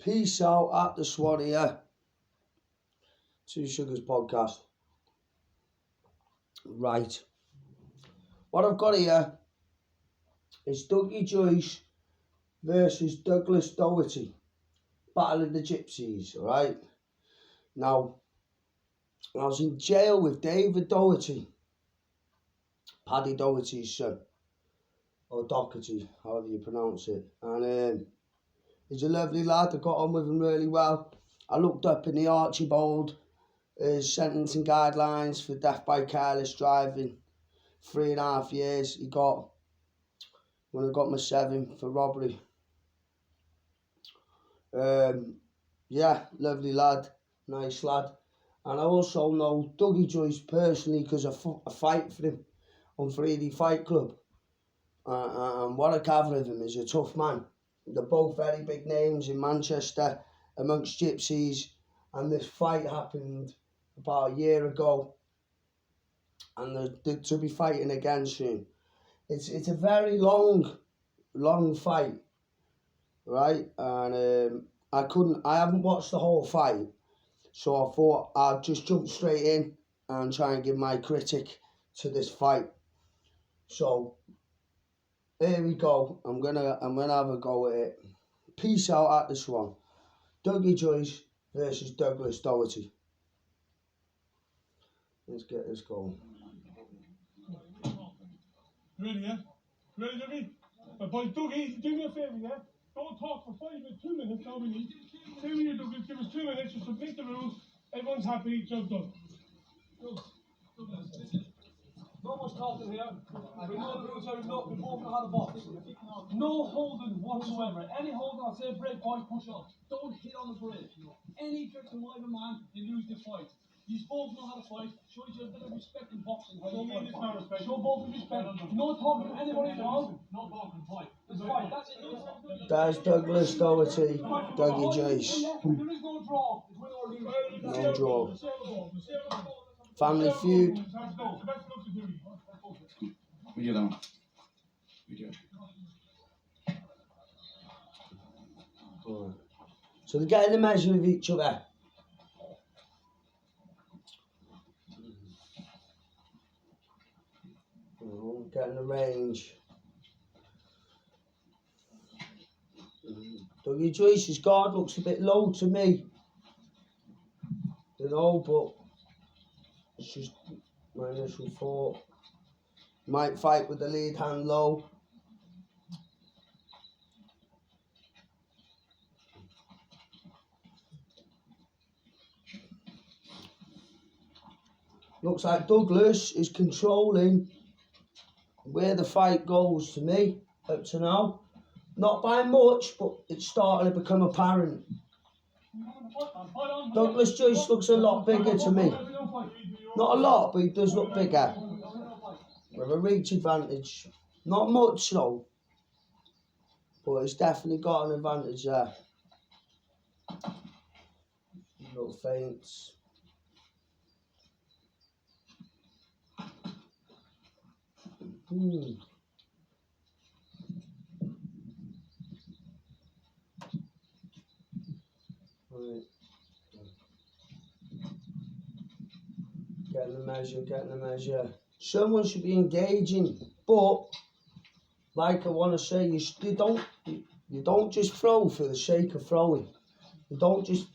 Peace out at the Swan here. 2Sugars podcast. Right. What I've got here is Dougie Joyce versus Douglas Doherty. Battle of the Gypsies, alright? Now, I was in jail with David Doherty, Paddy Doherty's son, or Doherty, however you pronounce it. And he's a lovely lad. I got on with him really well. I looked up in the Archibald sentencing guidelines for death by careless driving. 3.5 years he got when I got my 7 for robbery. Yeah, lovely lad, nice lad. And I also know Dougie Joyce personally because I fight for him on 3D Fight Club. And what I gather of him is a tough man. They're both very big names in Manchester amongst gypsies, and this fight happened about a year ago, and they're to be fighting again soon. It's a very long fight, right? And I haven't watched the whole fight, so I thought I'd just jump straight in and try and give my critic to this fight. So here we go. I'm gonna have a go at it. Peace out at the Swan. Dougie Joyce versus Douglas Doherty. Let's get this going. Ready, yeah? Ready, Dougie? Boy, Dougie, do me a favour, yeah? Don't talk for 5 minutes, 2 minutes, now we need. Stay with you, Dougie, give us 2 minutes to submit the rules. Everyone's happy, job done. No much talking here. We know the rules are enough. We both know how to box. No holding whatsoever. Any holding, I'll say break point, push up. Don't hit on the break. Any trick to move a man, you lose the fight. You both know how to fight. Show each other a bit of respect in boxing. Show me this man respect. Show both of respect. No talking to anybody at all. No talking fight. It's fight. That's it. That's Douglas Doherty, Dougie Joyce. There is no draw. It's win or lose. No draw. Family Feud. We get on. We do. So they're getting the measure of each other. Getting the range. Dougie Joyce's guard looks a bit low to me. You know, but it's just my initial thought. Might fight with the lead hand low. Looks like Douglas is controlling where the fight goes to me up to now. Not by much, but it's starting to become apparent. Douglas Joyce looks a lot bigger to me. Not a lot, but he does look bigger. With a reach advantage. Not much though, but he's definitely got an advantage there. Little feints. Right. Getting the measure. Someone should be engaging, but like I want to say, you don't just throw for the sake of throwing. You don't just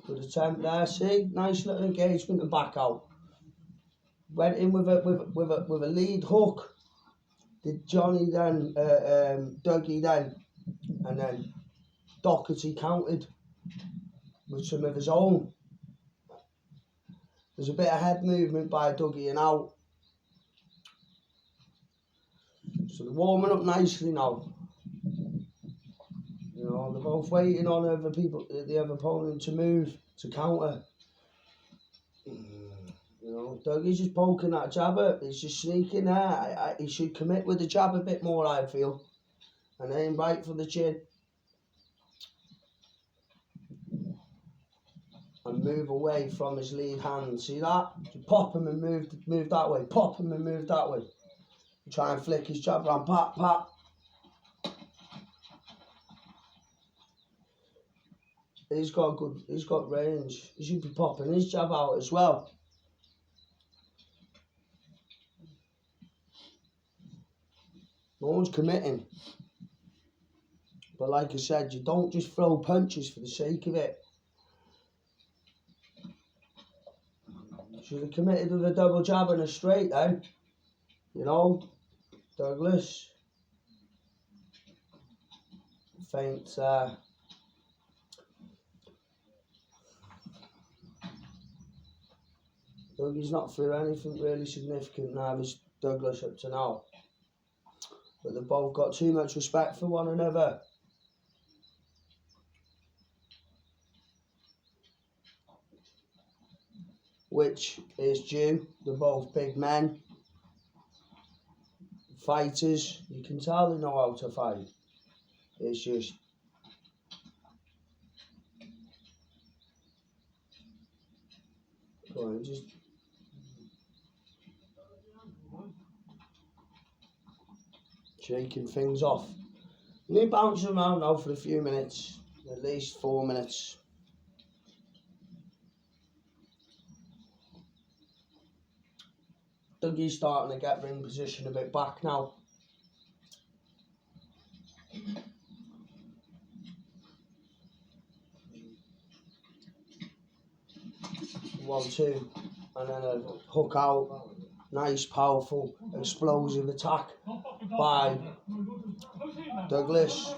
put a attempt there. See, nice little engagement and back out. Went in with a lead hook. Did Johnny then, Dougie then, and then Doherty countered with some of his own. There's a bit of head movement by Dougie and out. So they're warming up nicely now. You know, they're both waiting on the other opponent to move, to counter. You know, Dougie's just poking that jabber. He's just sneaking there. He should commit with the jab a bit more, I feel. And aim right for the chin. And move away from his lead hand. See that? You pop him and move that way. Pop him and move that way. Try and flick his jab around. Pat, pat. he's got range. He should be popping his jab out as well. No one's committing. But like I said, you don't just throw punches for the sake of it. Should have committed with a double jab and a straight then. You know, Douglas. Faint Dougie's not through anything really significant now, is Douglas up to now. But they've both got too much respect for one another. Which is due. They're both big men. Fighters. You can tell they know how to fight. It's just... Go on, just... shaking things off. We bounce around now for a few minutes, at least 4 minutes. Dougie's starting to get ring position a bit back now. One, two, and then a hook out. Nice, powerful, explosive attack by Douglas.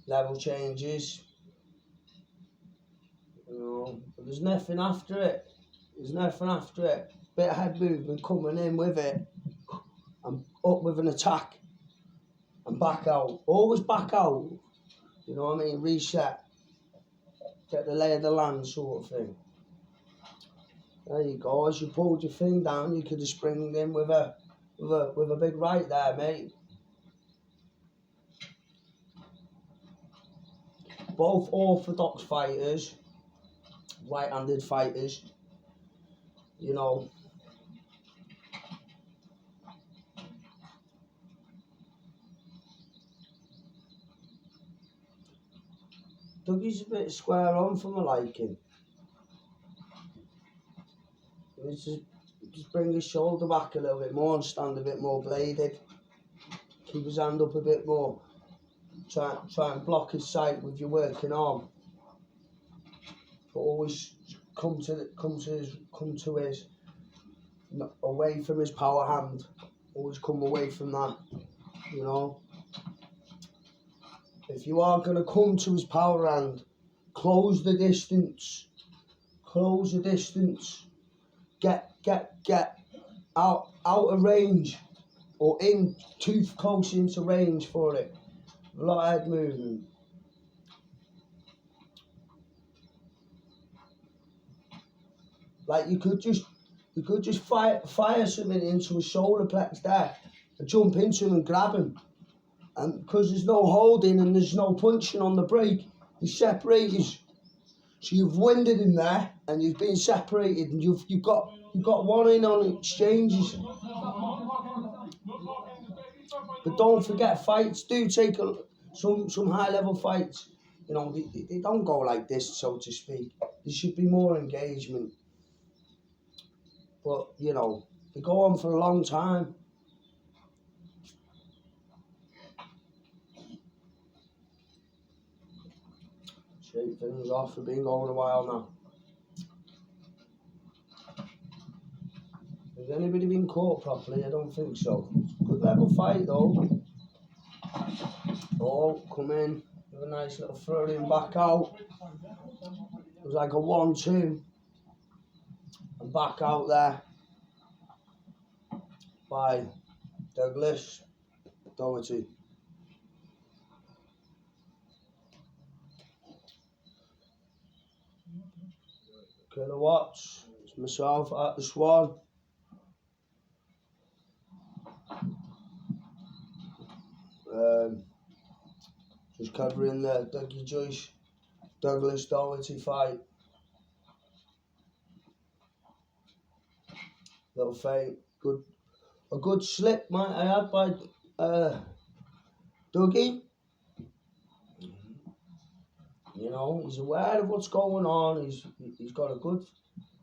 Level changes. You know, but there's nothing after it. There's nothing after it. Bit of head movement coming in with it. And up with an attack. And back out. Always back out. You know what I mean? Reset. Get the lay of the land sort of thing. There you go. As you pulled your thing down, you could have springed in with a big right there, mate. Both orthodox fighters, right-handed fighters, you know. Dougie's a bit square on for my liking. Just bring his shoulder back a little bit more and stand a bit more bladed. Keep his hand up a bit more. Try and block his sight with your working arm. But always come to his away from his power hand. Always come away from that, you know. If you are going to come to his power hand, close the distance. Close the distance. Get out of range or in too close into range for it. A lot of head movement. Like you could just fire something into his solar plex there and jump into him and grab him. And because there's no holding and there's no punching on the break, he's separated. So you've winded him there and you've been separated and you've got one in on exchanges. But don't forget, fights do take some high level fights. You know, they don't go like this, so to speak. There should be more engagement. But, you know, they go on for a long time. Shake things off. We've been going a while now. Has anybody been caught properly? I don't think so. Good level fight though. Oh, come in with a nice little throw in back out. It was like a 1-2. And back out there by Douglas Doherty. Kilowatts. It's myself at the Swan. Just covering the Dougie Joycev Douglas Doherty fight. Little feint. A good slip might I add by Dougie, you know, he's aware of what's going on. He's got a good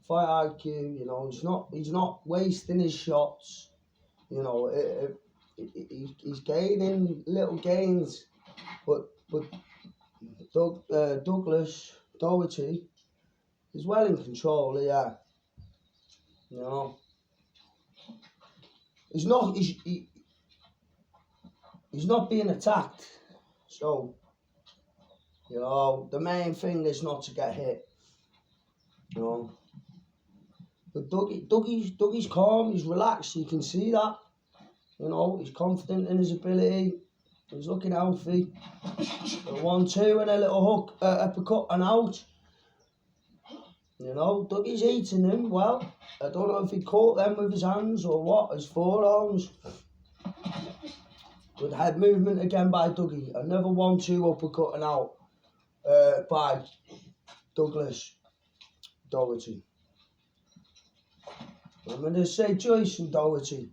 fight IQ. You know, he's not wasting his shots. You know, he's gaining little gains, but Douglas Doherty is well in control. Yeah, you know, he's not being attacked. So, you know, the main thing is not to get hit. You know, but Dougie's calm. He's relaxed. You can see that. You know, he's confident in his ability. He's looking healthy. A 1-2 and a little hook, uppercut and out. You know, Dougie's eating him well. I don't know if he caught them with his hands or what, his forearms. Good head movement again by Dougie. Another 1-2 uppercut and out by Douglas Doherty. I'm going to say Joycev Dougherty.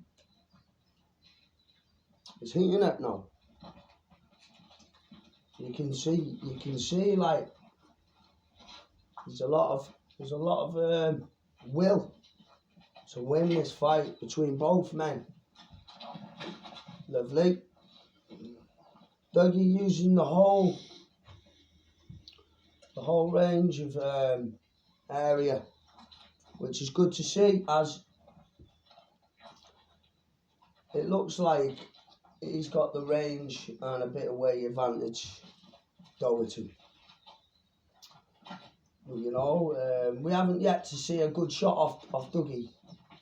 It's heating up now. You can see like there's a lot of will to win this fight between both men. Lovely. Dougie using the whole range of area, which is good to see, as it looks like he's got the range and a bit of weight advantage, Doherty. You know, we haven't yet to see a good shot off Dougie.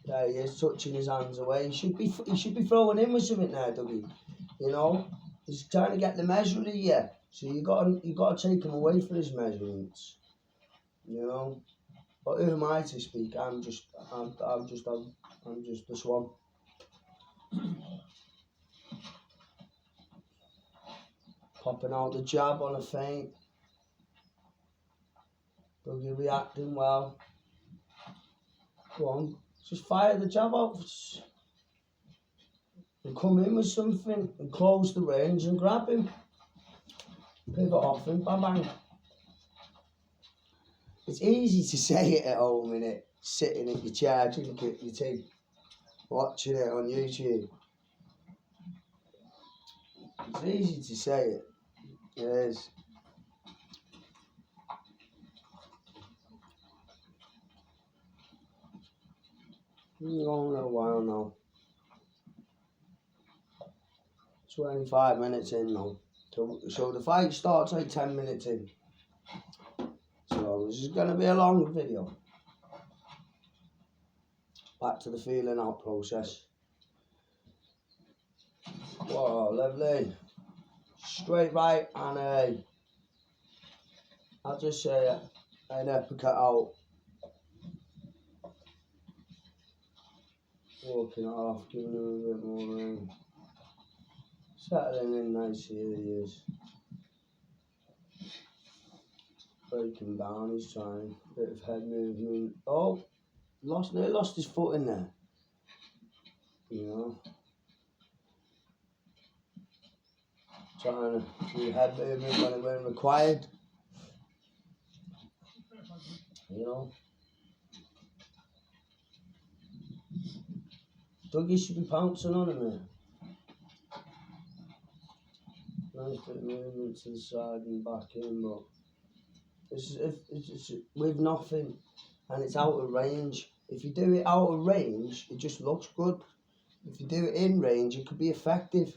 There he is, touching his hands away. He should be throwing in with something there, Dougie. You know, he's trying to get the measuring here. So you got to take him away for his measurements. You know, but who am I to speak? I'm just the swan. Popping out the jab on a feint. Dougie reacting well. Go on, just fire the jab out and come in with something and close the range and grab him. Pivot off him, bang bang. It's easy to say it at home, innit? Sitting in your chair, drinking your tea, watching it on YouTube. It's easy to say it. It is. Been going a while now. 25 minutes in now. So the fight starts like 10 minutes in. So this is going to be a long video. Back to the feeling out process. Whoa, lovely. Straight right and I'll just say an uppercut out. Walking it off, giving him a bit more room. Settling in nicely, here he is. Breaking down, he's trying. Bit of head movement. Oh, nearly lost his foot in there. You know. Trying to do head movement when required. You know. Dougie should be pouncing on him there. Nice bit of movement to the side and back in, but it's with nothing and it's out of range. If you do it out of range, it just looks good. If you do it in range, it could be effective.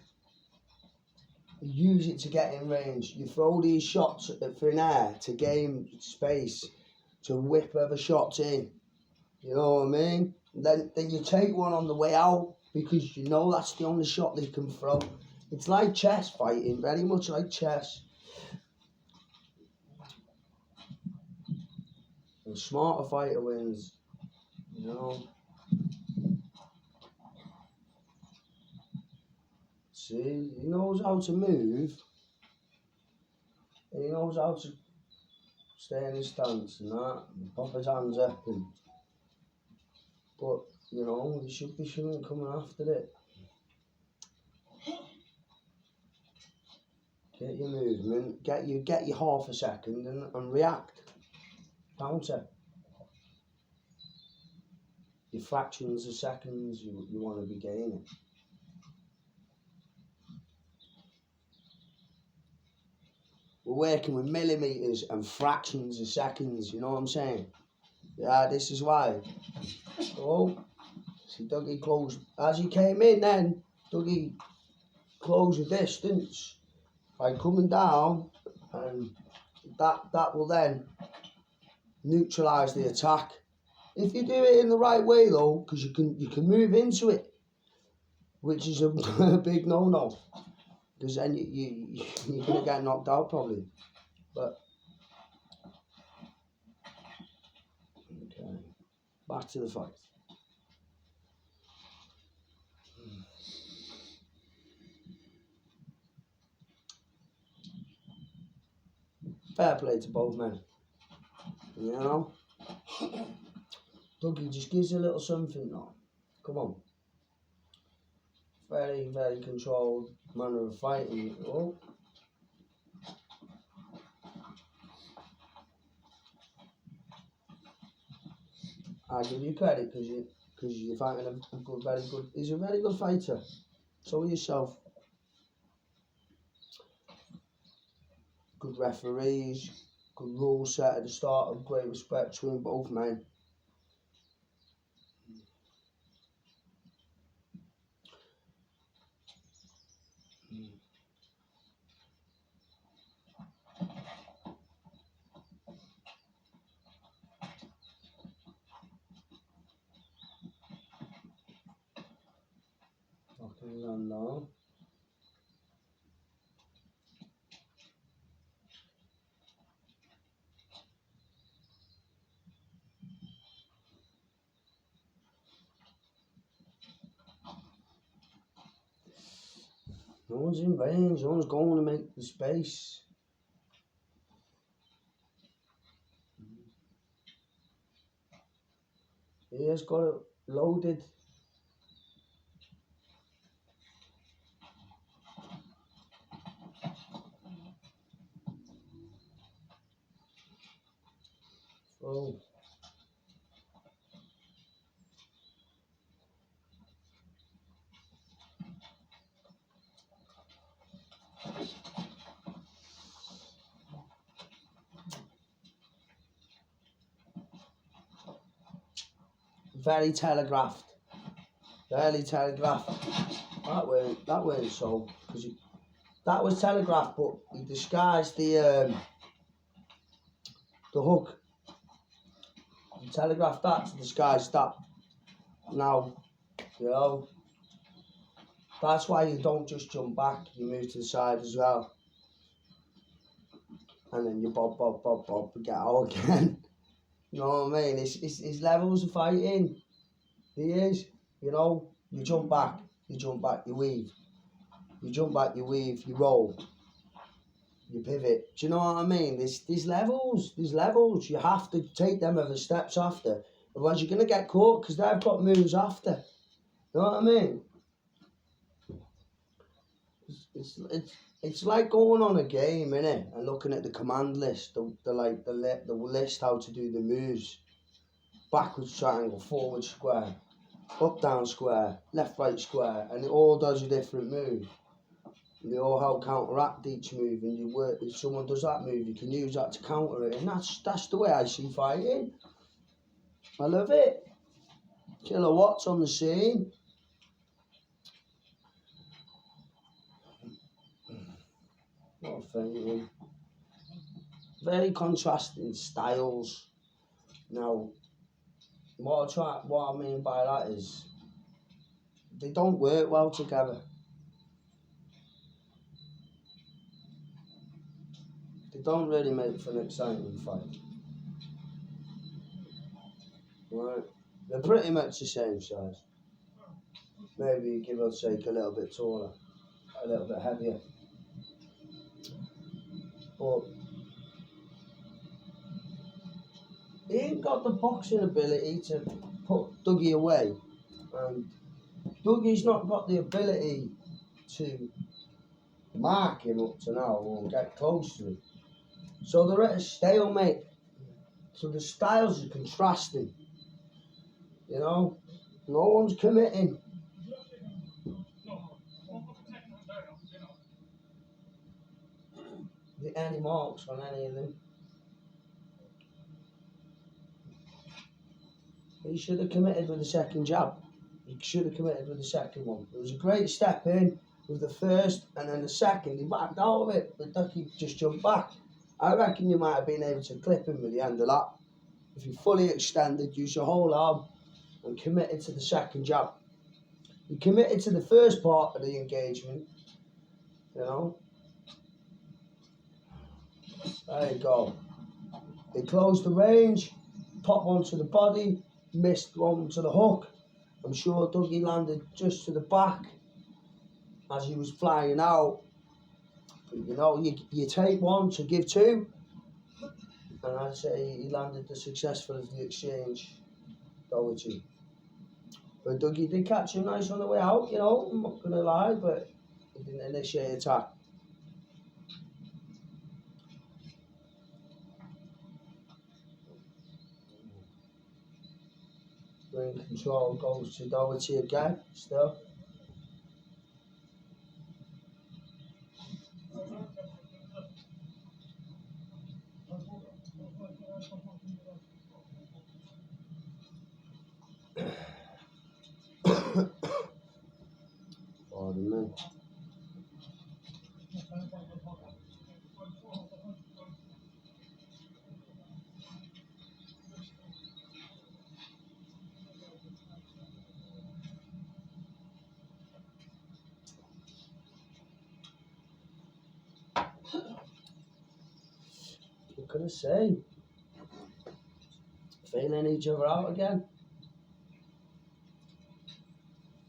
You use it to get in range. You throw these shots for an air to gain space, to whip other shots in. You know what I mean? Then you take one on the way out because you know that's the only shot they can throw. It's like chess fighting, very much like chess. The smarter fighter wins, you know. See, he knows how to move. And he knows how to stay in his stance and that, and pop his hands up. But, you know, there should be something coming after it. Get your movement, get your half a second and react. Counter. Your fractions of seconds you want to be gaining. We're working with millimeters and fractions of seconds, you know what I'm saying? Yeah, this is why. Oh, see Dougie closed, as he came in then, Dougie closed the distance by coming down, and that will then neutralise the attack. If you do it in the right way though, because you can move into it, which is a big no-no, because then you're going to get knocked out probably. But, okay, back to the fight. Fair play to both men, you know. Dougie just gives a little something now. Come on. Very, very controlled manner of fighting. Oh. I give you credit because you're fighting a good, very good. He's a very good fighter. So yourself. Good referees, good rule set at the start, of great respect between both men. Okay, on now. No one's in range, no one's going to make the space. He has got it loaded. Oh. Very telegraphed. Very telegraphed. That weren't so, because that was telegraphed, but he disguised the hook. He telegraphed that to disguise that. Now, you know, that's why you don't just jump back, you move to the side as well. And then you bob, and get out again. You know what I mean? It's levels of fighting. He is, you know, you jump back, you weave. You jump back, you weave, you roll. You pivot. Do you know what I mean? There's levels. You have to take them other steps after. Otherwise you're going to get caught because they've got moves after. You know what I mean? It's like going on a game, innit? And looking at the command list, the list how to do the moves. Backwards triangle, forward square, up down square, left right square, and it all does a different move. They all help counteract each move, and you work. If someone does that move, you can use that to counter it, and that's the way I see fighting. I love it. Kilowatts on the scene. What a thing. Very contrasting styles. Now, what I mean by that is they don't work well together. They don't really make for an exciting fight. Right? They're pretty much the same size. Maybe give or take a little bit taller, a little bit heavier. But he ain't got the boxing ability to put Dougie away. And Dougie's not got the ability to mark him up to now or get close to him. So they're at a stalemate. So the styles are contrasting. You know, no one's committing. Any marks on any of them. He should have committed with the second jab. He should have committed with the second one. It was a great step in with the first, and then the second, he backed out of it, but Ducky just jumped back. I reckon you might have been able to clip him with the end of that. If you fully extended, use your whole arm, and committed to the second jab. He committed to the first part of the engagement, you know. There you go. He closed the range, popped one to the body, missed one to the hook. I'm sure Dougie landed just to the back as he was flying out. But you know, you take one to give two. And I'd say he landed the successful of the exchange, Doherty. But Dougie did catch him nice on the way out, you know, I'm not going to lie, but he didn't initiate attack. Ring control goes to Doherty again, still. Pardon me. What can I say? Feeling each other out again.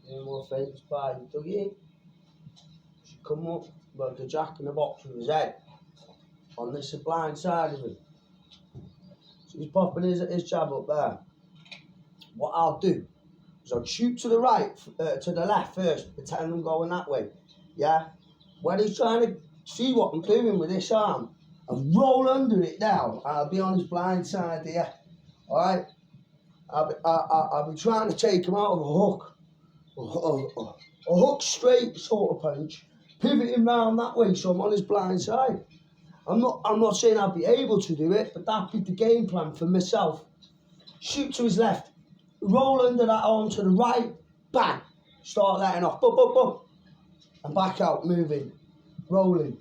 Any more feints by Dougie. Should come up like a jack in the box with his head on this blind side of him. So he's popping his jab up there. What I'll do is I'll shoot to the right, to the left first, pretend I'm going that way. Yeah? When he's trying to see what I'm doing with this arm, I'll roll under it now, and I'll be on his blind side here. Alright? I'll be trying to take him out of a hook. A hook straight sort of punch, pivoting round that way so I'm on his blind side. I'm not saying I'll be able to do it, but that'd be the game plan for myself. Shoot to his left, roll under that arm to the right, bang, start letting off, boom, boom, boom, and back out, moving, rolling,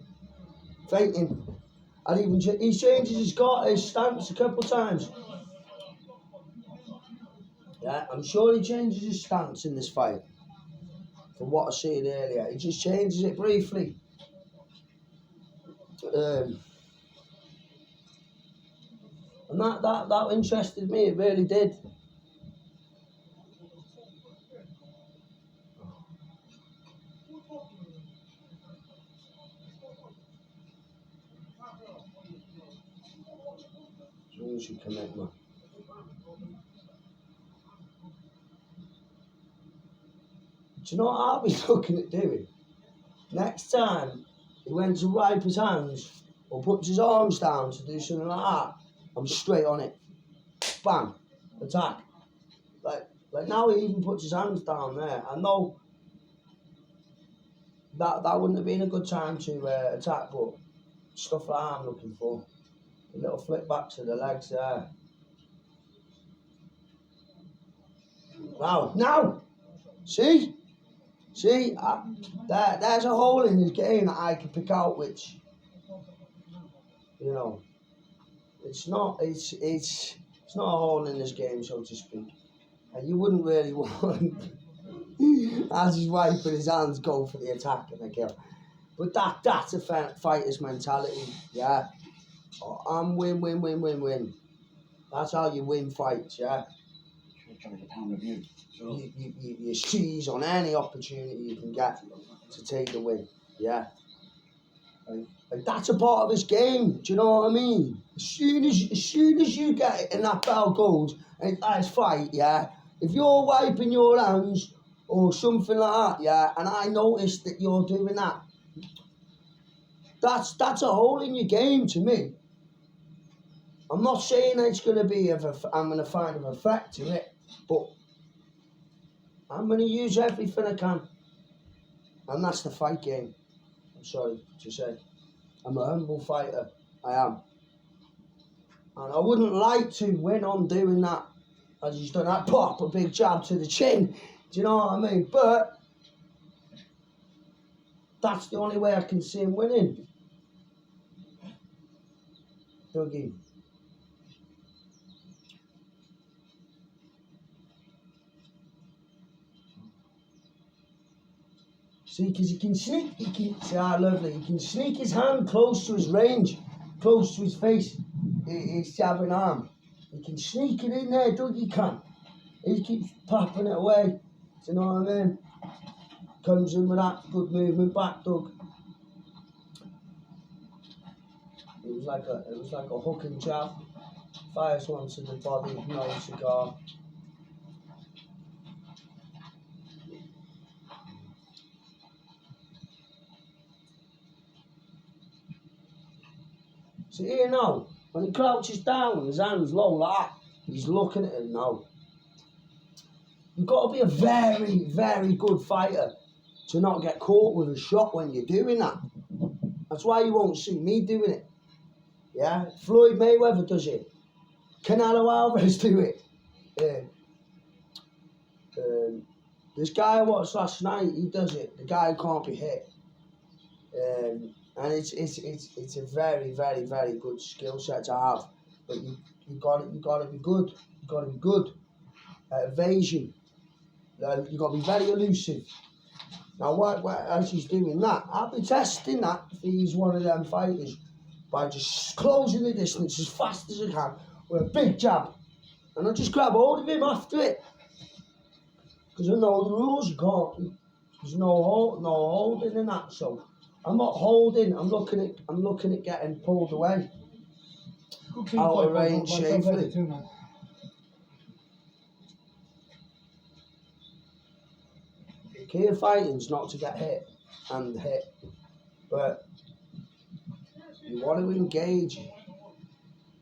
feinting. And even he changes his stance a couple of times. Yeah, I'm sure he changes his stance in this fight. From what I seen earlier, he just changes it briefly. And that interested me. It really did. As long as you commit, man. Do you know what I'll be looking at doing? Next time he went to wipe his hands or puts his arms down to do something like that, I'm straight on it. Bang, attack. Like now he even puts his hands down there. I know that wouldn't have been a good time to attack, but stuff like I'm looking for. A little flip back to the legs there. Now! See, there's a hole in his game that I can pick out, which, you know, it's not a hole in his game, so to speak. And you wouldn't really want, as he's wiping his hands, go for the attack and the kill. But that's a fighter's mentality, yeah. I'm win. That's how you win fights, yeah. Trying to get a pound of you. You seize on any opportunity you can get to take the win, yeah. Like that's a part of his game. Do you know what I mean? As soon as you get it and that bell goes and it's fight, yeah. If you're wiping your hands or something like that, yeah, and I notice that you're doing that, That's a hole in your game to me. I'm not saying it's going to be I'm going to find an effect to it, but I'm going to use everything I can. And that's the fight game. I'm sorry to say. I'm a humble fighter. I am. And I wouldn't like to win on doing that. As he's done that, pop, a big jab to the chin. Do you know what I mean? But that's the only way I can see him winning. Dougie. See, because he can sneak, lovely. He can sneak his hand close to his range, close to his face, his jabbing arm. He can sneak it in there, Dougie can. He keeps popping it away. Do you know what I mean? Comes in with that good movement back, Doug. It was like a hook and jab. Fires one to the body, no cigar. So here now, when he crouches down and his hand's low like that, he's looking at him now. You've got to be a very, very good fighter to not get caught with a shot when you're doing that. That's why you won't see me doing it. Yeah, Floyd Mayweather does it. Canelo Alvarez do it. This guy I watched last night, he does it. The guy who can't be hit. And it's a very, very, very good skill set to have. But you got to be good. You got to be good at evasion. You got to be very elusive. Now, as he's doing that, I'll be testing that if he's one of them fighters by just closing the distance as fast as I can with a big jab, and I just grab hold of him after it. Because I know the rules. You can't. There's no holding in that. So I'm not holding. I'm looking at getting pulled away out of range safely. The key of fighting's not to get hit and hit, but you want to engage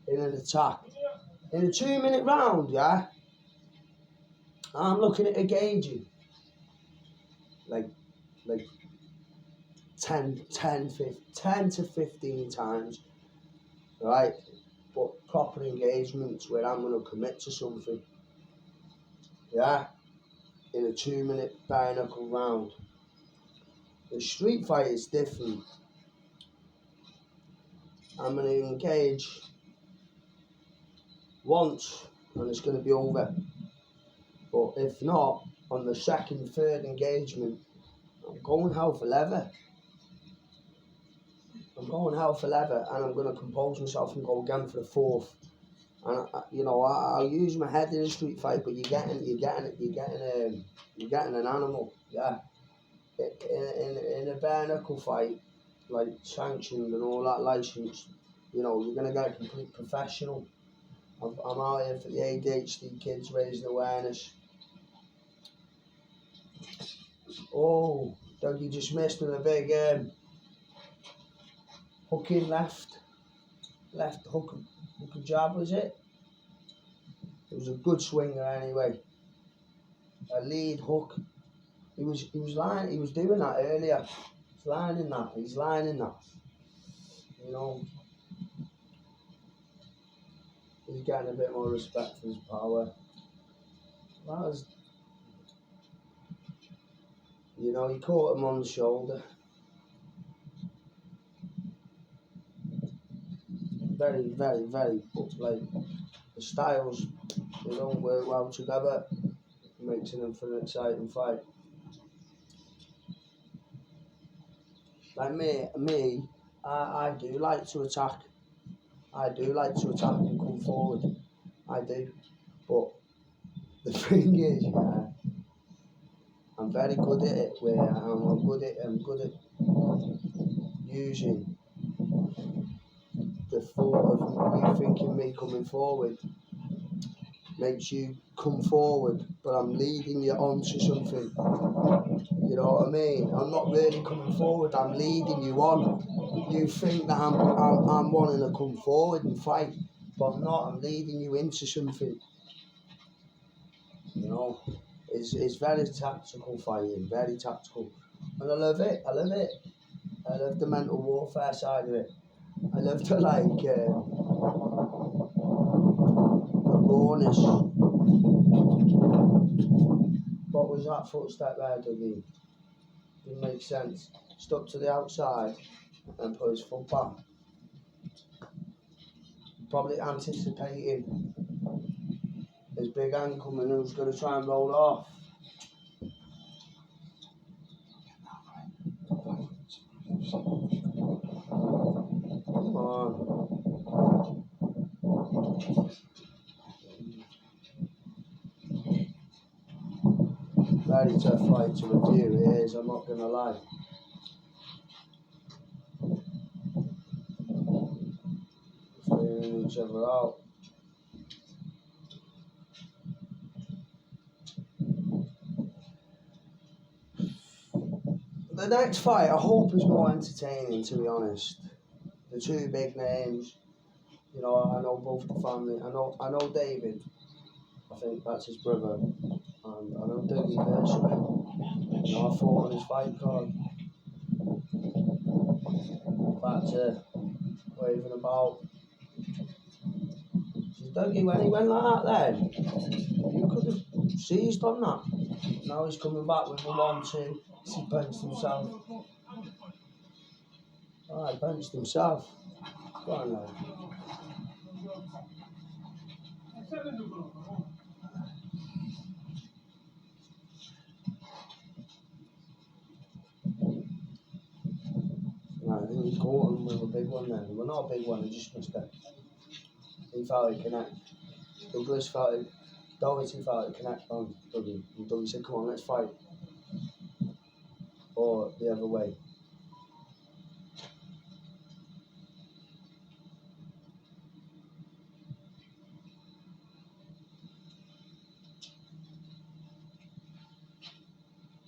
in an attack. In a 2-minute round, yeah, I'm looking at engaging like 10 to 15 times, right? But proper engagements where I'm going to commit to something, yeah, in a 2-minute bare knuckle round. The street fight is different. I'm going to engage once and it's going to be over. But if not, on the second, third engagement, I'm going hell for leather. I'm going hell for leather, and I'm going to compose myself and go again for the fourth. And I'll use my head in a street fight, but you're getting an animal, yeah. In a bare knuckle fight, like sanctioned and all that, licensed, you're going to get a complete professional. I'm out here for the ADHD kids, raising awareness. Oh, Dougie just missed with a big hook in left hook and jab, was it? It was a good swinger anyway. A lead hook. He was doing that earlier. He's lining that. He's getting a bit more respect for his power. That was, he caught him on the shoulder. Very, very, very, like, the styles, they don't work well together. It makes it for an exciting fight. Like me, I do like to attack. I do like to attack and come forward. I do. But the thing is, yeah, I'm very good at it. I'm good at using the thought of you thinking me coming forward makes you come forward but I'm leading you on to something. You know what I mean? I'm not really coming forward, I'm leading you on. You think that I'm wanting to come forward and fight, but I'm not. I'm leading you into something. You know, it's very tactical fighting, very tactical. And I love it, I love it. I love the mental warfare side of it. I love the the rawness. What was that footstep there, Dougie? Didn't make sense. Stuck to the outside and put his foot back. Probably anticipating his big hand coming and was going to try and roll it off. Come on. Very tough fight to review, it is, I'm not going to lie. Feeling each other out. The next fight, I hope, is more entertaining, to be honest. The two big names, you know, I know both the family. I know David. I think that's his brother. And I know Dougie personally. You know, I fought on his fight card. Back to waving about. So Dougie, when he went like that then, you could have seized on that. Now he's coming back with a 1-2. He benched himself. Oh, he benched himself. Go on now. No, I think he caught him with a big one then. Well, not a big one, he just missed it. He felt it connect. Douglas felt it. Doherty felt it connect on Dougie. And Dougie said, come on, let's fight. Or the other way.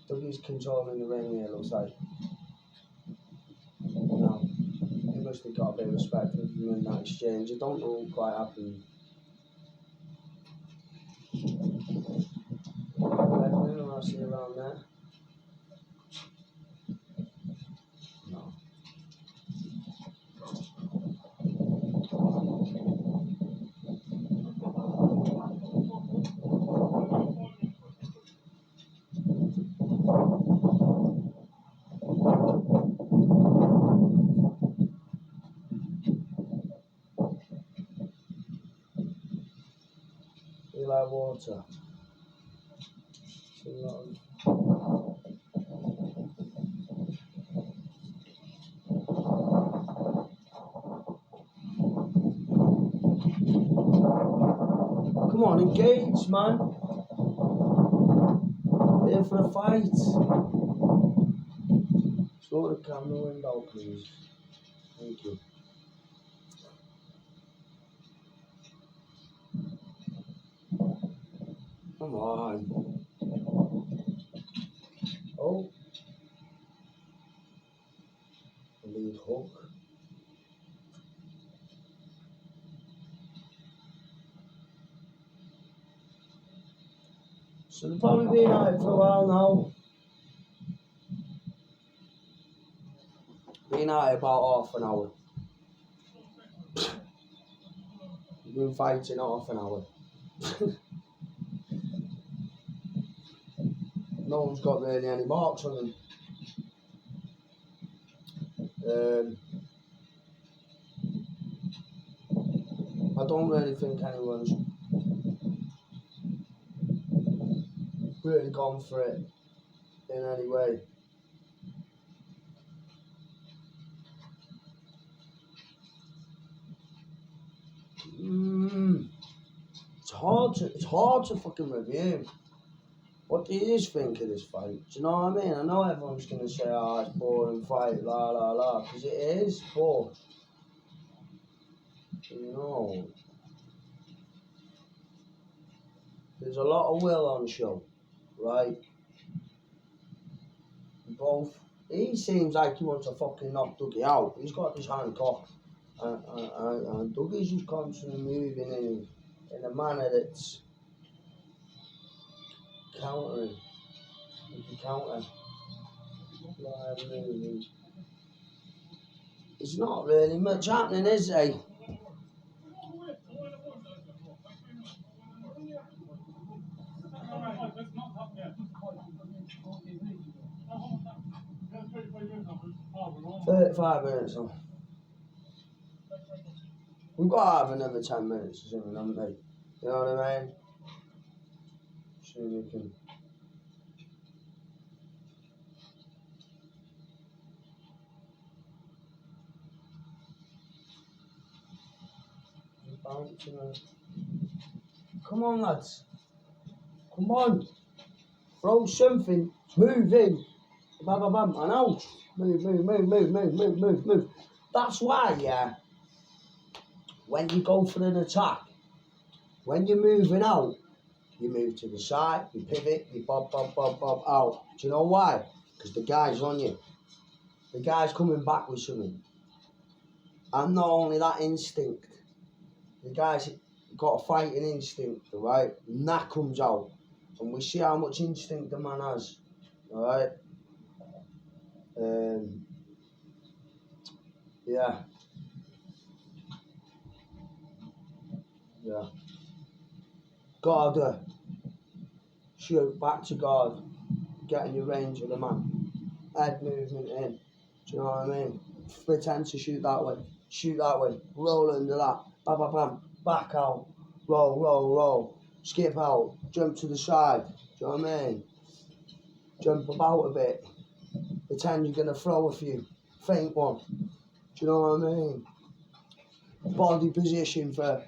Dougie's controlling the ring here, looks like. Now, he must have got a bit of respect for him in that exchange. I don't know what quite happened. Anything I see around there? No. You like water? It's a lot of... Come on, engage, man. Here for a fight. Slow the camera window, please. Thank you. Come on. Oh. Lead hook. So they've probably been at it for a while now. Been at it about half an hour. We've been fighting half an hour. No one's got really any marks on them. I don't really think anyone's really gone for it in any way. It's hard to fucking review. What do you think of this fight? Do you know what I mean? I know everyone's gonna say, oh, it's boring fight, la la la, because it is, but you know, there's a lot of will on show, right? Both. He seems like he wants to fucking knock Dougie out. He's got his hand cocked, and Dougie's just constantly moving in a manner that's countering. If you counter, it's not really much happening, is there? 35 minutes on. We've got to have another 10 minutes or something, haven't we? You know what I mean? So we can. Come on, lads. Come on. Throw something. Move in. Bam, bam, bam. And out. Move. That's why, yeah, when you go for an attack, when you're moving out, you move to the side, you pivot, you bob, out. Do you know why? Because the guy's on you. The guy's coming back with something. And not only that instinct, the guy's got a fighting instinct, right? And that comes out. And we see how much instinct the man has, alright? Yeah. Guard, shoot, back to guard, get in your range of the man, head movement in, do you know what I mean? Pretend to shoot that way, roll under that, bam, bam, bam, back out, roll, skip out, jump to the side, do you know what I mean? Jump about a bit, pretend you're going to throw a few, feint one, do you know what I mean? Body position for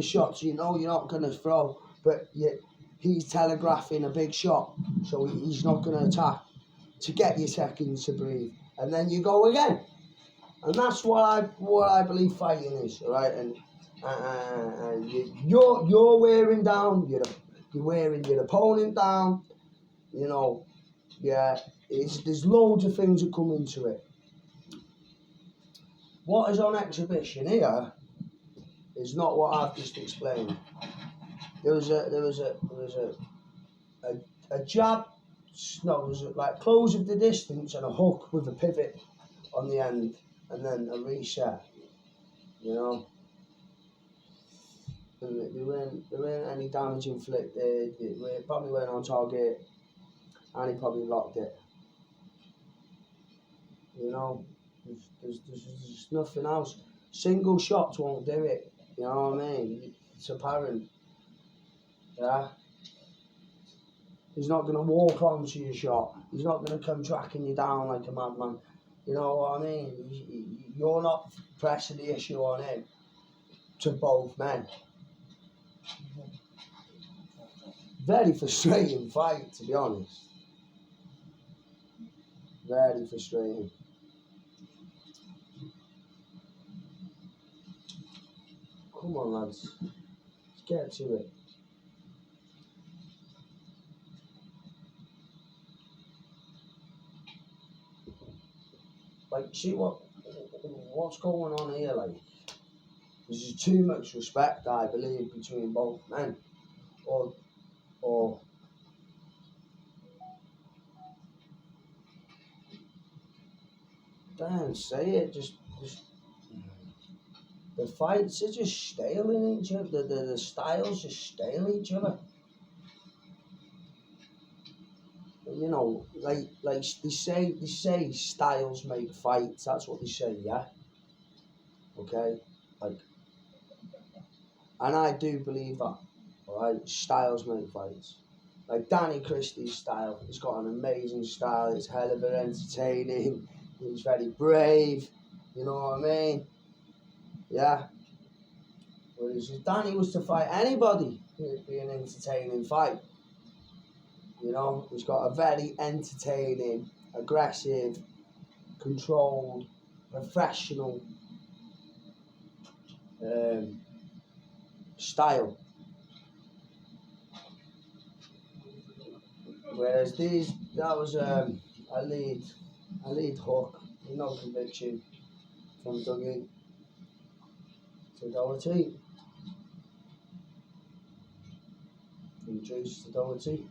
shots, you know you're not going to throw, but he's telegraphing a big shot, so he's not going to attack to get you seconds to breathe, and then you go again. And that's what I believe fighting is, right? And you're wearing down, you're wearing your opponent down, you know. Yeah, there's loads of things that come into it. What is on exhibition here is not what I've just explained. There was a jab, no, there was like close of the distance and a hook with a pivot on the end, and then a reset. You know, and there weren't any damage inflicted. It probably went on target, and he probably locked it. You know, there's nothing else. Single shots won't do it. You know what I mean? It's apparent. Yeah. He's not going to walk onto your shot. He's not going to come tracking you down like a madman. You know what I mean? You're not pressing the issue on him. To both men. Very frustrating fight, to be honest. Very frustrating. Come on, lads. Let's get to it. Like, see what's going on here, like, there's too much respect, I believe, between both men, or don't say it, just the fights are just stale in each other, the styles just stale each other. You know, like they say styles make fights. That's what they say, yeah. Okay, like, and I do believe that. Alright, styles make fights. Like Danny Christie's style, he's got an amazing style. It's hell of entertaining. He's very brave. You know what I mean? Yeah. Whereas if Danny was to fight anybody, it'd be an entertaining fight. You know, he's got a very entertaining, aggressive, controlled, professional style. Whereas that was a lead hook, no conviction from Dougie to Doherty. From Joyce to Doherty.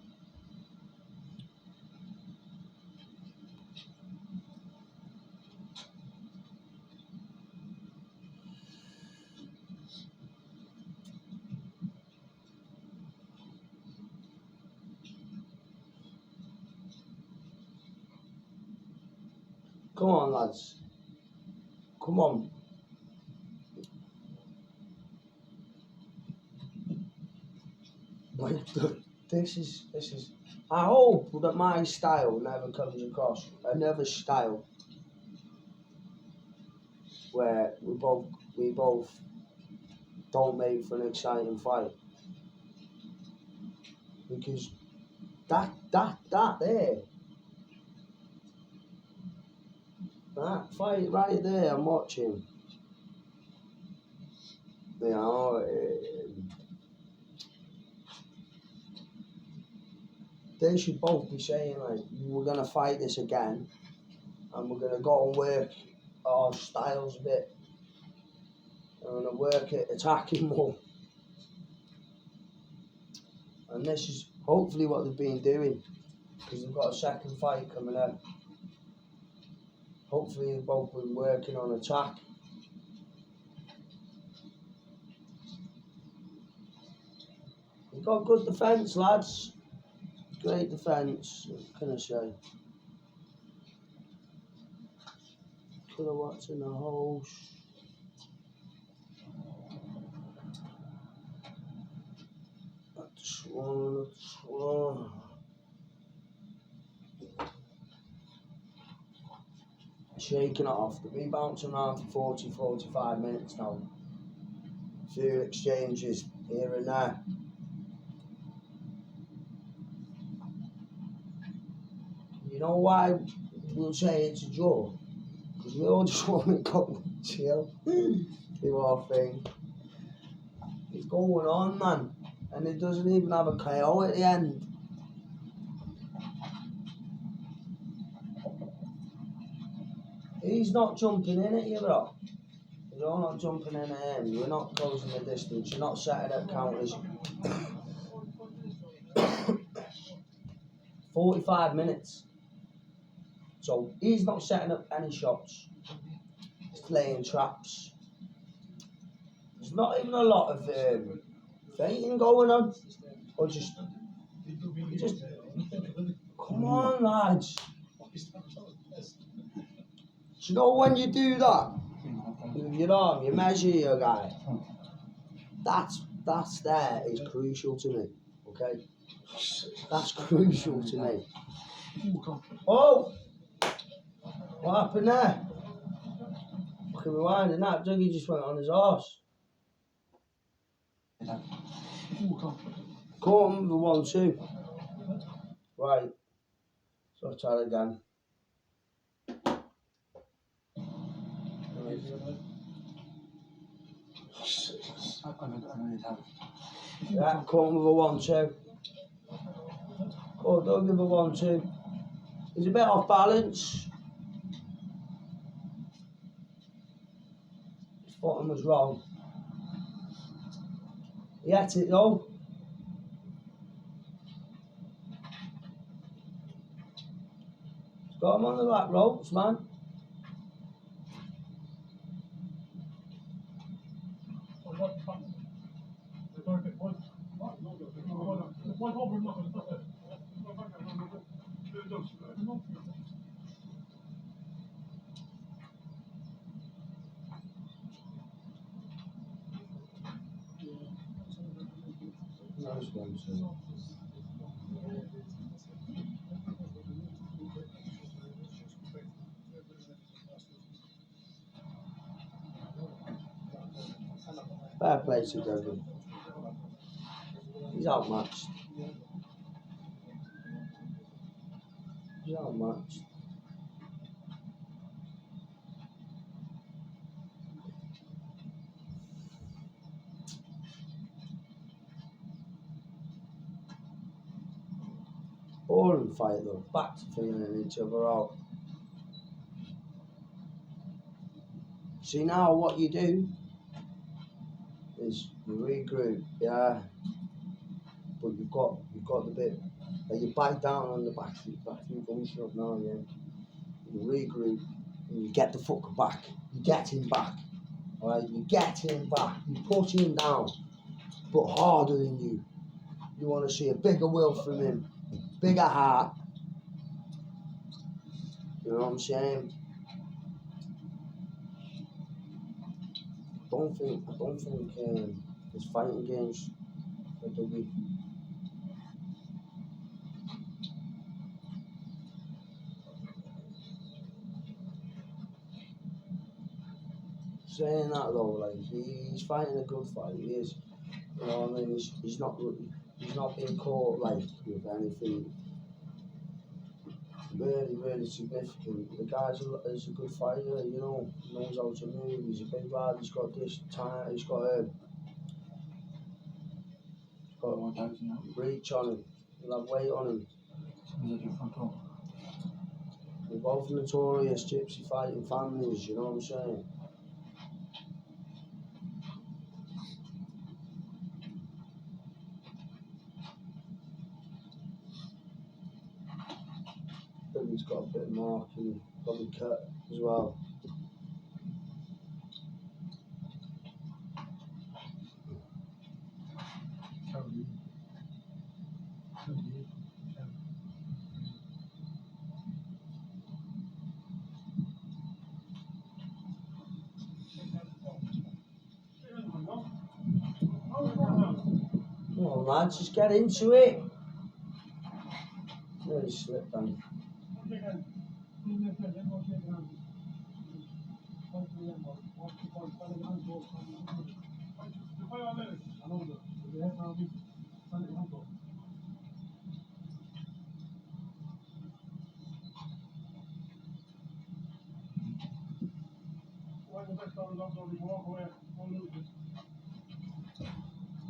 Come on, lads. Come on. Like, this is. I hope that my style never comes across another style where we both don't make for an exciting fight, because that there, that fight right there, I'm watching. You know, they should both be saying, like, we're gonna fight this again, and we're gonna go and work our styles a bit. We're gonna work at attacking more. And this is hopefully what they've been doing, because they've got a second fight coming up. Hopefully they've both been working on attack. You've got good defence, lads. Great defence, what can I say? Kilowatts in the house. That's one. Shaking it off. They've been bouncing around for 40-45 minutes now. A few exchanges here and there. You know why we'll say it's a draw? Because we all just want to go chill, do our thing. It's going on, man. And it doesn't even have a KO at the end. He's not jumping in at you, bro. You're not jumping in at him. You're not closing the distance. You're not setting up counters. 45 minutes. So he's not setting up any shots. He's playing traps. There's not even a lot of feinting going on. Or just come on, lads. Do you know when you do that with your arm, you measure your guy? That's there is crucial to me. Okay? That's crucial to me. Oh! What happened there? Fucking rewinding that. Dougie just went on his arse. Come, the 1-2. Right. So I'll try again. Yeah, come with a 1-2. Oh, don't give a 1-2. He's a bit off balance. His footing was wrong. He had it though. He's got him on the back ropes, man. Nice one, sir. Fair play to Dougie. He's outmatched. He's outmatched. All good fight though. Back to feeling each other out. See now what you do is you regroup, yeah. But you've got the bit that you bite down on the back of your gunshot up now, yeah. You regroup and you get the fucker back. You get him back. Alright, you get him back. You push him down, but harder than you. You want to see a bigger will from him, bigger heart. You know what I'm saying? I don't think there's fighting games for Dougie. Saying that though, like he's fighting a good fight. He is. You know what I mean? He's not being caught like with anything really significant. The guy's is a good fighter. You know, he knows how to move. He's a big lad. He's got this time. He's got reach on him. He'll have weight on him. We're both notorious gypsy fighting families. You know what I'm saying? He's got a bit of mark and probably cut as well. Come on lads, just get into it. Really slipped down.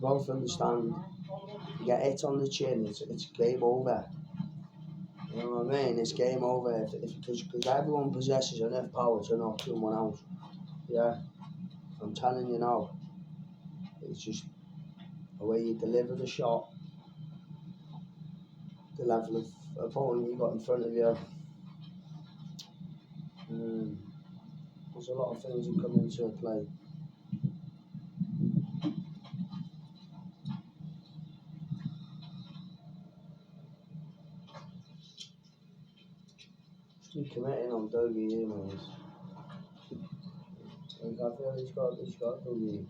Both understand. You get hit on the chin, it's game over. You know what I mean? It's game over because everyone possesses enough power to knock someone out. Yeah, I'm telling you now. It's just the way you deliver the shot, the level of opponent you got in front of you. There's a lot of things that come into play. Just keep committing on Dougie here, man. I feel he's got Dougie.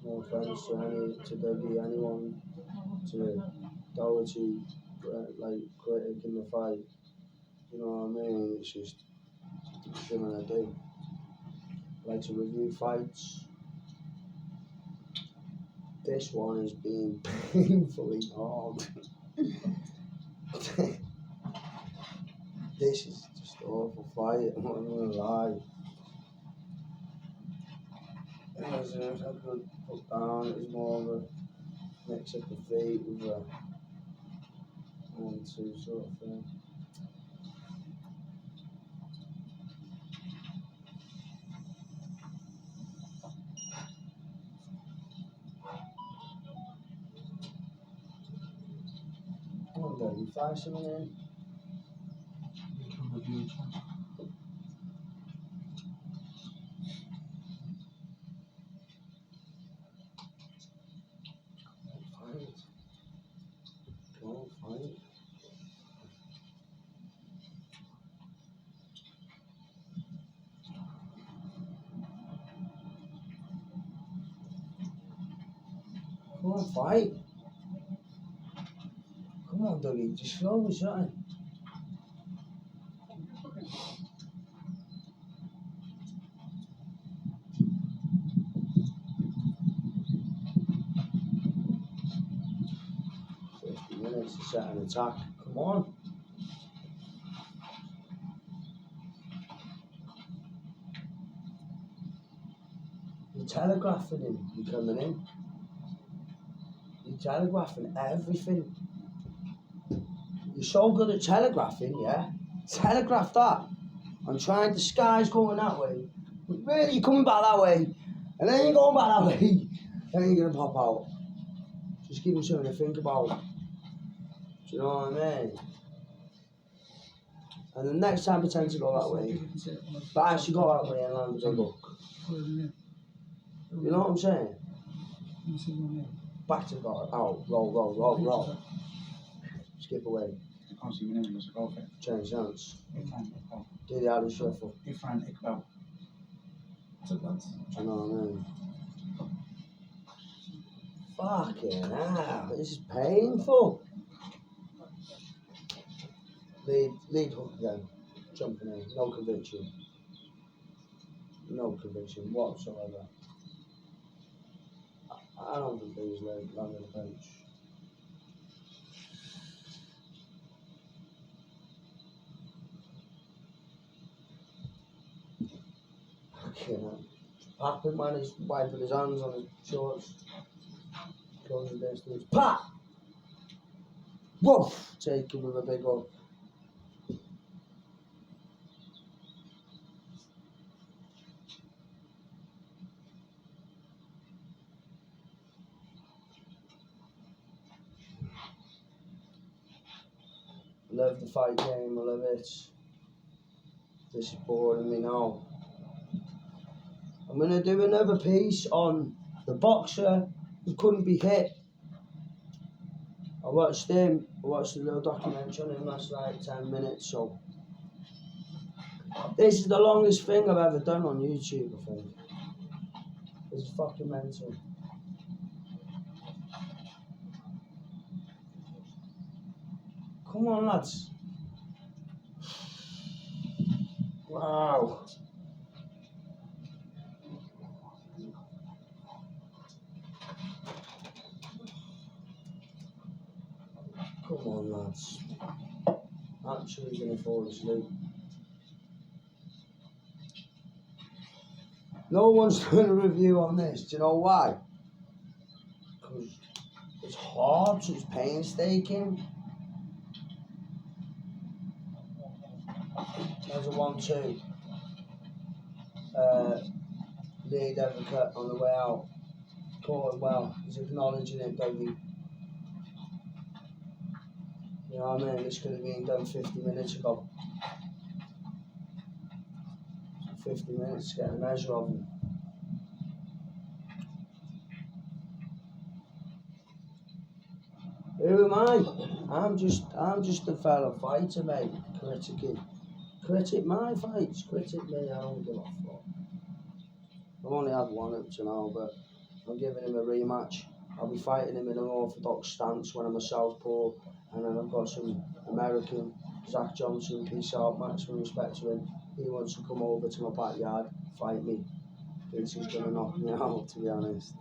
No offense to Dougie, anyone, to Doherty, like critic in the fight. You know what I mean? It's just something I do. I like to review fights. This one is being painfully hard. This is just an awful fight, I'm not gonna lie. As I could put down, it was more of a mix up the feet with a 1-2 sort of thing. Come on, Dougie, find something in. Come on, fight. Come on, Dougie, just slow me something. Minutes to set an attack. Come on. You're telegraphing him. You're coming in. You're telegraphing everything. You're so good at telegraphing, yeah? Telegraph that. I'm trying, the sky's going that way. Really, you're coming back that way. And then you're going back that way. Then you're going to pop out. Just give him something to think about. Do you know what I mean? And the next time pretend to go that way, but actually go that way and land with a look. You know what I'm saying? Back to God, out, roll. Skip away. I can't see my name as a golfer. Change hands. Different. Do the Irish shuffle. Different. Iqbal. Do you know what I mean? Fucking hell, this is painful. Lead hook again. Jumping in. No conviction. No conviction whatsoever. I don't think these landed the bench. Fucking hell. Papping man, he's wiping his hands on his shorts. Closing distance. Pat! Woof! Take him with a big hook. I love the fight game, I love it. This is boring me now. I'm going to do another piece on the boxer who couldn't be hit. I watched him, I watched a little documentary on him last night, 10 minutes, so. This is the longest thing I've ever done on YouTube, I think. This is fucking mental. Come on, lads. Wow. Come on, lads. Actually gonna fall asleep. No one's doing a review on this. Do you know why? Because it's hard, it's painstaking. There's a 1-2. Lead advocate on the way out. Caught it well. He's acknowledging it, Dougie. You know what I mean? This could have been done 50 minutes ago. 50 minutes to get a measure of him. Who am I? I'm just a fellow fighter, mate. Critic my fights, critic me, I don't give a fuck. I've only had one up to now, but I'm giving him a rematch. I'll be fighting him in an orthodox stance when I'm a southpaw, and then I've got some American, Zach Johnson, peace out, maximum respect to him. He wants to come over to my backyard, fight me. Thinks he's going to knock me out, to be honest.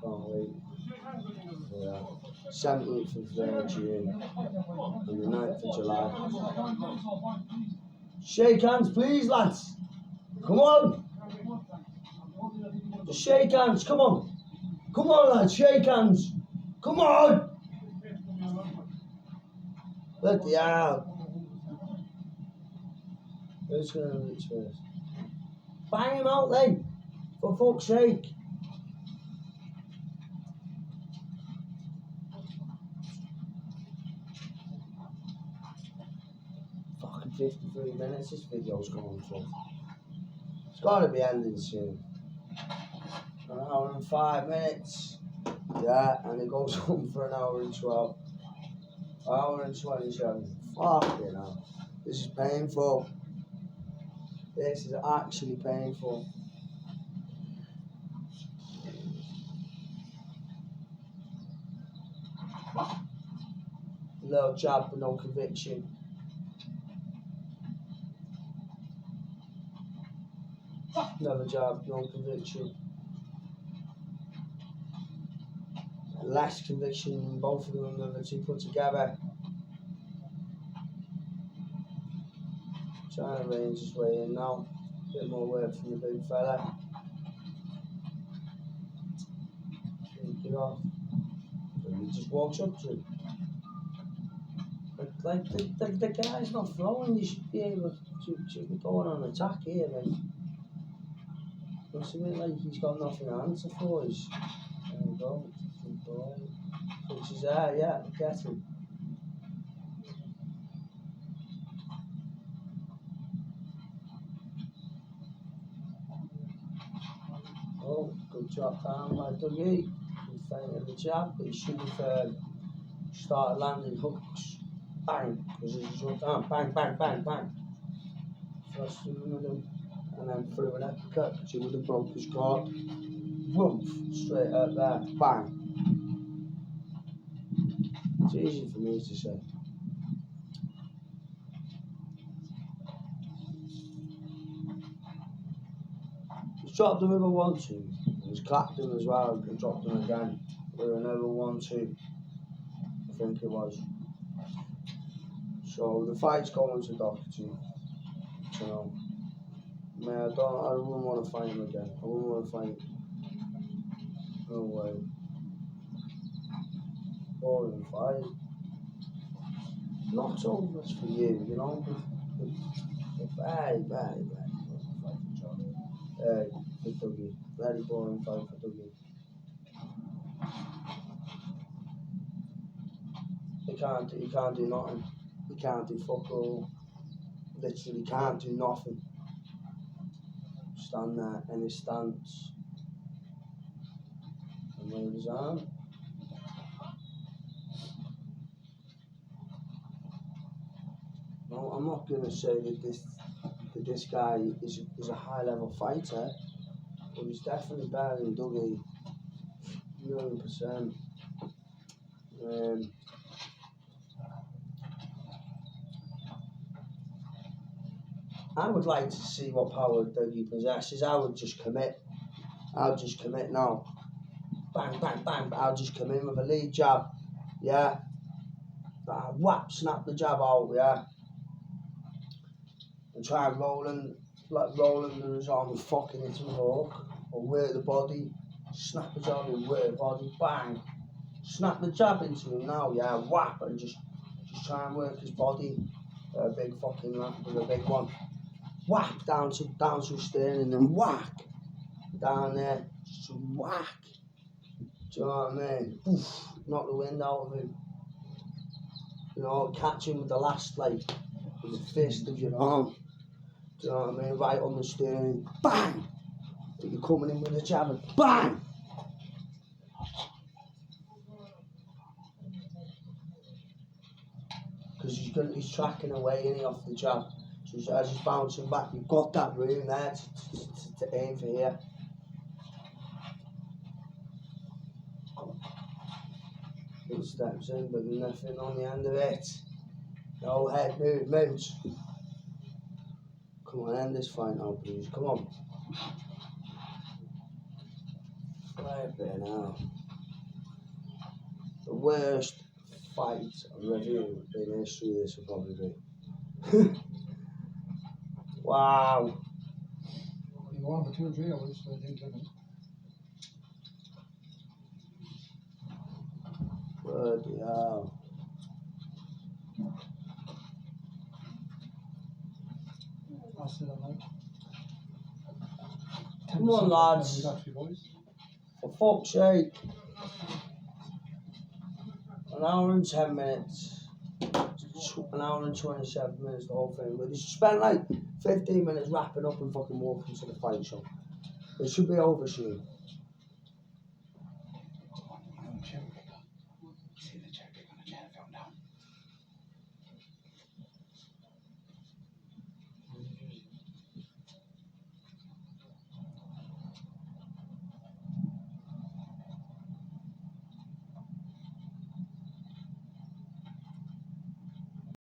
Can't wait. Yeah. 17th of June and the 9th of July. Shake hands, please, lads. Come on. Just shake hands, come on. Come on, lads, shake hands. Come on. Let the out. Who's going to reach first? Bang him out then, for fuck's sake. Fucking 53 minutes this video's going for. It's got to be ending soon. An hour and 5 minutes. Yeah, and it goes on for an hour and 12. An hour and 27. Fucking hell. This is painful. This is actually painful. Little jab but no conviction. Another jab, no conviction. Less conviction in both of them than the two put together. Trying to range his way in now. A bit more work from the big fella. Take it off. So he just walks up to him. Like the guy's not throwing, you should be able to be going on attack here, like. Looks a bit like he's got nothing to answer for. There we go. Which is yeah, get him. Oh, good job down by Dougie. He fainted the jab, but he should have started landing hooks. Bang, because he's hooked down. Bang, bang, bang, bang. First with him, and then threw an uppercut, because he would have broke his guard. Woof, straight up there. Bang. It's easy for me to say. He's dropped him with a 1-2. He's clapped him as well and dropped him again with another 1-2. I think it was. So the fight's going to Doherty. You know. Man, I wouldn't want to fight him again. I wouldn't want to fight him. No way. Boring fight. Not so much for you, you know. Very for Dougie. Very boring fight for Dougie. He can't do nothing. He can't do fuck all. Literally can't do nothing. Stand there in his stance. And wave his arm. No, I'm not going to say that this guy is a high level fighter, but he's definitely better than Dougie, 1,000,000%. I would like to see what power Dougie possesses. I would just commit. I'll just commit now. Bang, bang, bang. But I'll just come in with a lead jab. Yeah. Whap, snap the jab out. Yeah. And try and roll under his arm and fucking into the hook. Or work the body. Snap the jab and work the body. Bang. Snap the jab into him now. Yeah. Whap. And just try and work his body. A big fucking with a big one. Whack down to his stern and then whack down there. Just whack. Do you know what I mean? Oof, knock the wind out of him. You know, catch him with the last, like, with the fist of your arm. Do you know what I mean? Right on the stern. Bang! But you're coming in with a jab and bang! Because he's tracking away, isn't he, off the jab. So as he's bouncing back, you've got that room there to aim for here. He steps in, but nothing on the end of it. No head movement. Come on, end this fight now, please. Come on. Right there now. The worst fight review in history this will probably be. Wow. You won for 2 or 3 hours, so I think limit. Bloody hell. That's it, I like. Come on, lads. For fuck's sake. An hour and 10 minutes. An hour and 27 minutes, the whole thing. But he spent like 15 minutes wrapping up and fucking walking to the fight show. It should be over soon.